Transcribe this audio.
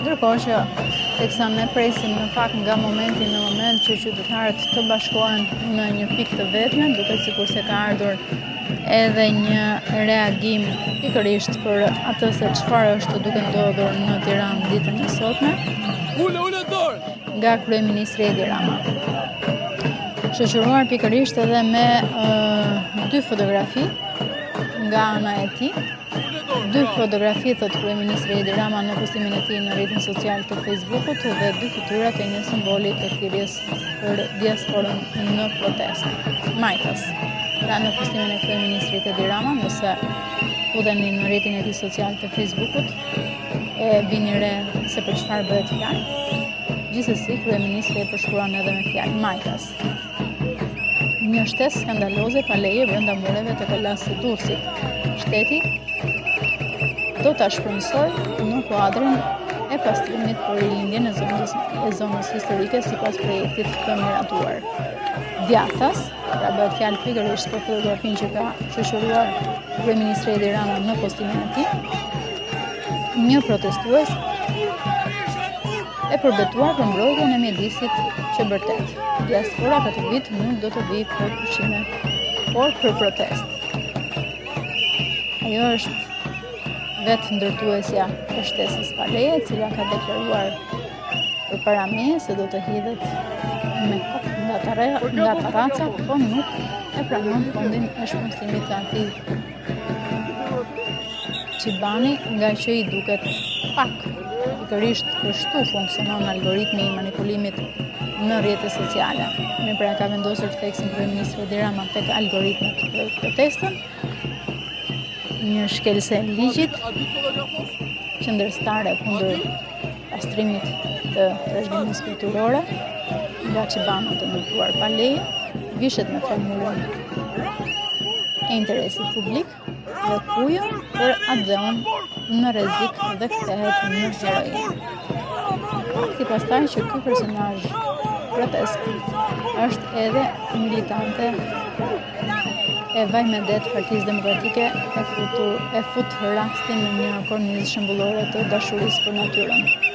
Ndërkohë që teksa ne presim në fakt nga momenti në moment që qytetarët të bashkohen në një pikë të vetme, duket sikur se ka ardhur edhe një reagim pikërisht për atë se çfarë është duke ndodhur në Tiranë ditën e sotme nga kryeministri Edi Rama. Shoqëruar pikërisht edhe me dy fotografi nga ana e tij. Dy fotografi të kryeministri Edi Rama në postimin e tij në rrjetin social të Facebookut dhe dy fytyrat e një simboli të thirrjes për diasporën në protestë. Majtas. Pra në postimin e kryeministrit Edi Rama, nëse futeni në rrjetin e tij social të Facebookut, e vini re se për çfarë bëhet fjalë. Gjithsesi, kryeministri e përshkruan edhe me fjalë Majtas. Një shtesë skandaloze pa leje brenda mureve të Kalas së Durrësit. Shteti do ta shpronësojë në kuadrin e pastrimit për rilindjen e zonës historike sipas projektit të miratuar. Djathtas, pra bëhet fjalë pikërisht për fotografinë që ka shoqëruar kryeministri Edi Rama në postimin e tij, një protestues e përbetuar për mbrojtjen e mjedisit që bërtet. Diaspora këtë vit nuk do të vijë për pushime, por për protestë. Ajo është vetë ndërtuesja e shtesës pa leje, e cila ka deklaruar përpara meje se do të hidhet me kokë nga terraca, po nuk e pranon fondin e shpërndimit të atij Çibani, nga që i duket pak pikërisht kështu funksionon algoritmi i manipulimit në rrjetet sociale. Pra ka vendosur të theksin kryeministri Edi Rama tek algoritmat për protestën, një shkelëse e ligjit, qendrstare kundër pastrimit të trashëgimisë kulturore, nga Çibani të ndërtuar pa leje, vishet me formulën e interesit publik dhe pujo për atë zonë në rrezik dhe kthehet në heroin. Fakti pastaj që ky personazh grotesk është edhe militante e vajmendet Partisë Demokratike e fut rastin në një kornizë shembullore të dashurisë për natyrën.